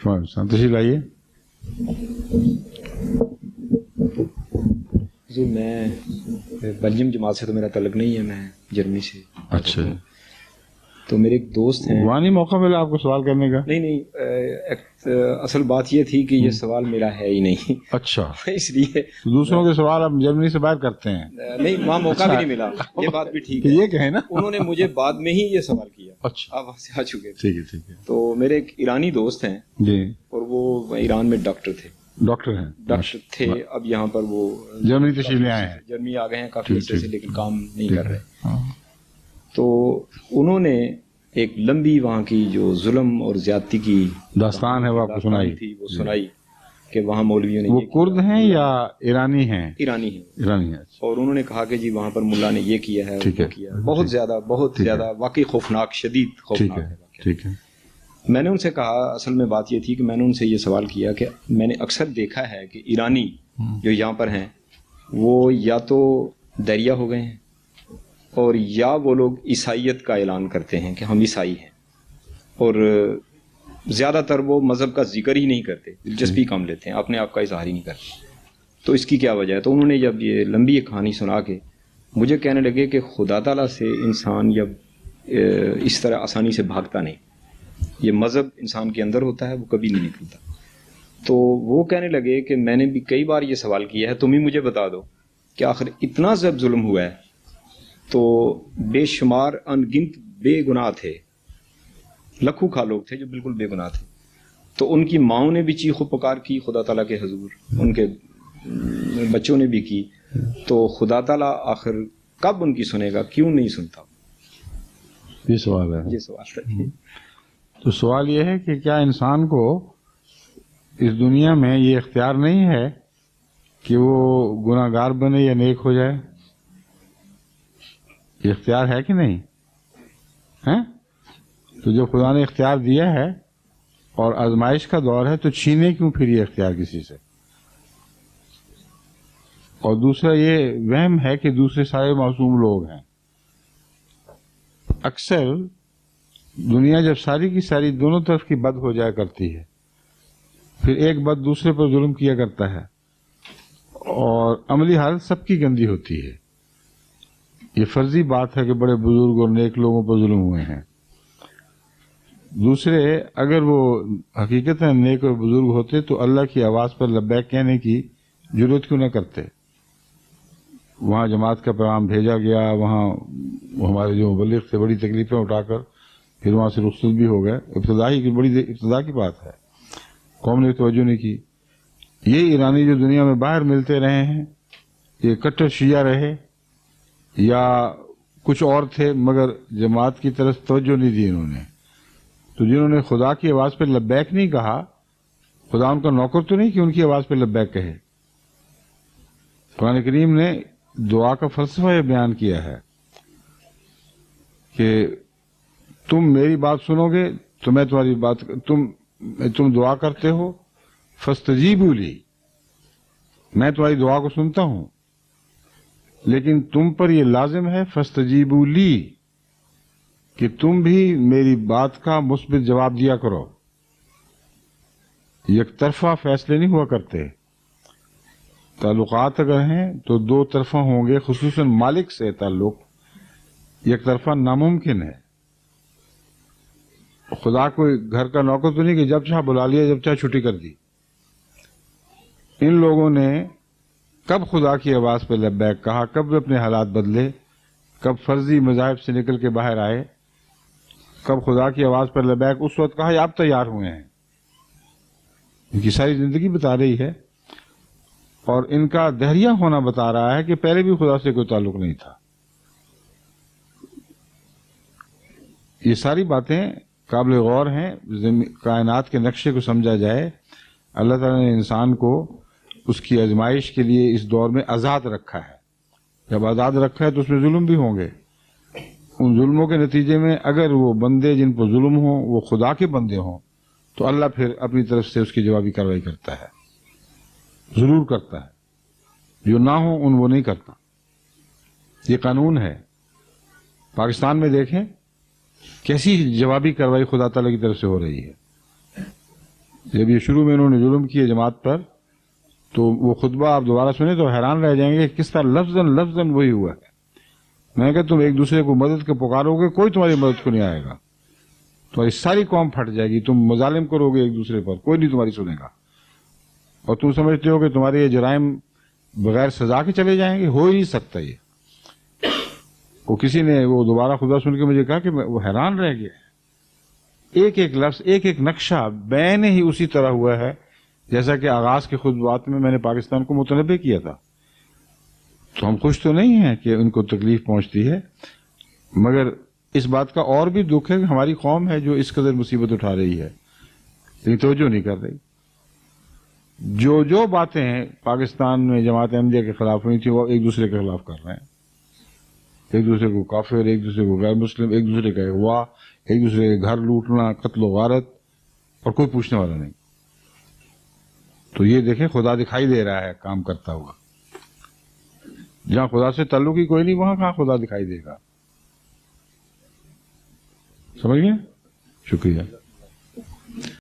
تشریف لائیے. جی میں بلجیم جماعت سے تو میرا تعلق نہیں ہے، میں جرمنی سے. اچھا. تو میرے ایک دوست ہیں. وہاں نہیں موقع ملا آپ کو سوال کرنے کا؟ نہیں، اصل بات یہ تھی کہ یہ سوال میرا ہے ہی نہیں. اچھا. اس لیے دوسروں کے سوال آپ جرمنی سے باہر کرتے ہیں؟ نہیں، وہاں موقع بھی نہیں ملا. یہ بات بھی ٹھیک ہے. یہ کہیں نا انہوں نے مجھے بعد میں ہی یہ سوال کیا. اچھا. آپ وہاں سے آ چکے. ٹھیک ہے ٹھیک ہے. تو میرے ایک ایرانی دوست ہیں جی، اور وہ ایران میں ڈاکٹر تھے. ڈاکٹر ہیں. ڈاکٹر تھے، اب یہاں پر وہ جرمنی تشریف لے آئے ہیں. جرمنی آ گئے ہیں کافی عرصے سے، لیکن کام نہیں کر رہے. ہاں. تو انہوں نے ایک لمبی وہاں کی جو ظلم اور زیادتی کی داستان ہے وہ آپ کو سنائی تھی، وہ سنائی کہ وہاں مولویوں نے. وہ کرد ہیں یا ایرانی ہیں؟ ایرانی ہیں. ایرانی ہیں. اور انہوں نے کہا کہ جی وہاں پر ملا نے یہ کیا ہے، وہ کیا ہے. بہت زیادہ واقعی خوفناک، شدید خوفناک ہے. ٹھیک ہے. میں نے ان سے کہا، اصل میں بات یہ تھی کہ میں نے ان سے یہ سوال کیا کہ میں نے اکثر دیکھا ہے کہ ایرانی جو یہاں پر ہیں وہ یا تو دریا ہو گئے ہیں، اور یا وہ لوگ عیسائیت کا اعلان کرتے ہیں کہ ہم عیسائی ہیں، اور زیادہ تر وہ مذہب کا ذکر ہی نہیں کرتے، دلچسپی کم لیتے ہیں، اپنے آپ کا اظہار ہی نہیں کرتے. تو اس کی کیا وجہ ہے؟ تو انہوں نے جب یہ لمبی ایک کہانی سنا کے مجھے کہنے لگے کہ خدا تعالیٰ سے انسان جب اس طرح آسانی سے بھاگتا نہیں، یہ مذہب انسان کے اندر ہوتا ہے، وہ کبھی نہیں نکلتا. تو وہ کہنے لگے کہ میں نے بھی کئی بار یہ سوال کیا ہے، تم ہی مجھے بتا دو کہ آخر اتنا جب ظلم ہوا ہے تو بے شمار ان گنت بے گناہ تھے، لکھوں کھا لوگ تھے جو بالکل بے گناہ تھے. تو ان کی ماؤں نے بھی چیخ و پکار کی خدا تعالیٰ کے حضور، ان کے بچوں نے بھی کی. تو خدا تعالیٰ آخر کب ان کی سنے گا، کیوں نہیں سنتا؟ یہ سوال ہے. یہ سوال ہے. تو سوال یہ ہے کہ کیا انسان کو اس دنیا میں یہ اختیار نہیں ہے کہ وہ گناہ گار بنے یا نیک ہو جائے؟ یہ اختیار ہے کہ نہیں ہے؟ تو جو خدا نے اختیار دیا ہے اور آزمائش کا دور ہے، تو چھینے کیوں پھر یہ اختیار کسی سے؟ اور دوسرا یہ وہم ہے کہ دوسرے سارے معصوم لوگ ہیں. اکثر دنیا جب ساری کی ساری دونوں طرف کی بد ہو جایا کرتی ہے، پھر ایک بد دوسرے پر ظلم کیا کرتا ہے، اور عملی حالت سب کی گندی ہوتی ہے. یہ فرضی بات ہے کہ بڑے بزرگ اور نیک لوگوں پر ظلم ہوئے ہیں. دوسرے اگر وہ حقیقت نیک اور بزرگ ہوتے تو اللہ کی آواز پر لبیک کہنے کی ضرورت کیوں نہ کرتے؟ وہاں جماعت کا پیغام بھیجا گیا، وہاں ہمارے جو مبلغ تھے بڑی تکلیفیں اٹھا کر پھر وہاں سے رخصت بھی ہو گئے. بڑی ابتدا کی بات ہے، قوم نے توجہ نہیں کی. یہ ایرانی جو دنیا میں باہر ملتے رہے ہیں، یہ کٹر شیعہ رہے یا کچھ اور تھے، مگر جماعت کی طرف توجہ نہیں دی انہوں نے. تو جنہوں نے خدا کی آواز پہ لبیک نہیں کہا، خدا ان کا نوکر تو نہیں کہ ان کی آواز پہ لبیک کہے. قرآن کریم نے دعا کا فلسفہ یہ بیان کیا ہے کہ تم میری بات سنو گے تو میں تمہاری بات، تم دعا کرتے ہو فاستجیبوا لی، میں تمہاری دعا کو سنتا ہوں، لیکن تم پر یہ لازم ہے فاستجیبوا لی کہ تم بھی میری بات کا مثبت جواب دیا کرو. یک طرفہ فیصلے نہیں ہوا کرتے. تعلقات اگر ہیں تو دو طرفہ ہوں گے، خصوصاً مالک سے تعلق یک طرفہ ناممکن ہے. خدا کوئی گھر کا نوکر تو نہیں کہ جب چاہ بلا لیا جب چاہ چھٹی کر دی. ان لوگوں نے کب خدا کی آواز پہ لبیک کہا، کب اپنے حالات بدلے، کب فرضی مذاہب سے نکل کے باہر آئے، کب خدا کی آواز پر لبیک اس وقت کہا یا آپ تیار ہوئے ہیں. ان کی ساری زندگی بتا رہی ہے، اور ان کا دہریہ ہونا بتا رہا ہے کہ پہلے بھی خدا سے کوئی تعلق نہیں تھا. یہ ساری باتیں قابل غور ہیں. کائنات کے نقشے کو سمجھا جائے، اللہ تعالیٰ نے انسان کو اس کی آزمائش کے لیے اس دور میں آزاد رکھا ہے. جب آزاد رکھا ہے تو اس میں ظلم بھی ہوں گے. ان ظلموں کے نتیجے میں اگر وہ بندے جن پر ظلم ہوں وہ خدا کے بندے ہوں تو اللہ پھر اپنی طرف سے اس کی جوابی کارروائی کرتا ہے، ضرور کرتا ہے. جو نہ ہوں ان وہ نہیں کرتا. یہ قانون ہے. پاکستان میں دیکھیں کیسی جوابی کارروائی خدا تعالیٰ کی طرف سے ہو رہی ہے. جب یہ شروع میں انہوں نے ظلم کیے جماعت پر تو وہ خطبہ آپ دوبارہ سنیں تو حیران رہ جائیں گے کہ کس طرح لفظاً وہی ہوا ہے. میں نے کہا تم ایک دوسرے کو مدد کے پکارو گے, کوئی تمہاری مدد کو نہیں آئے گا, تمہاری ساری قوم پھٹ جائے گی, تم مظالم کرو گے ایک دوسرے پر, کوئی نہیں تمہاری سنے گا, اور تم سمجھتے ہو کہ تمہارے یہ جرائم بغیر سزا کے چلے جائیں گے, ہو ہی نہیں سکتا یہ. وہ کسی نے وہ دوبارہ خدا سن کے مجھے کہا کہ وہ حیران رہ گیا, ایک ایک لفظ ایک ایک نقشہ بین ہی اسی طرح ہوا ہے جیسا کہ آغاز کے خطبات میں نے پاکستان کو متنبع کیا تھا. تو ہم خوش تو نہیں ہیں کہ ان کو تکلیف پہنچتی ہے, مگر اس بات کا اور بھی دکھ ہے کہ ہماری قوم ہے جو اس قدر مصیبت اٹھا رہی ہے, لیکن توجہ نہیں کر رہی. جو باتیں ہیں پاکستان میں جماعت احمدیہ کے خلاف ہوئی تھی وہ ایک دوسرے کے خلاف کر رہے ہیں, ایک دوسرے کو کافر, ایک دوسرے کو غیر مسلم, ایک دوسرے کا اغوا, ایک دوسرے کے گھر لوٹنا, قتل و غارت, اور کوئی پوچھنے والا نہیں. تو یہ دیکھیں خدا دکھائی دے رہا ہے کام کرتا ہوا. جہاں خدا سے تعلق ہی کوئی نہیں وہاں کہاں خدا دکھائی دے گا. سمجھ گئے؟ شکریہ.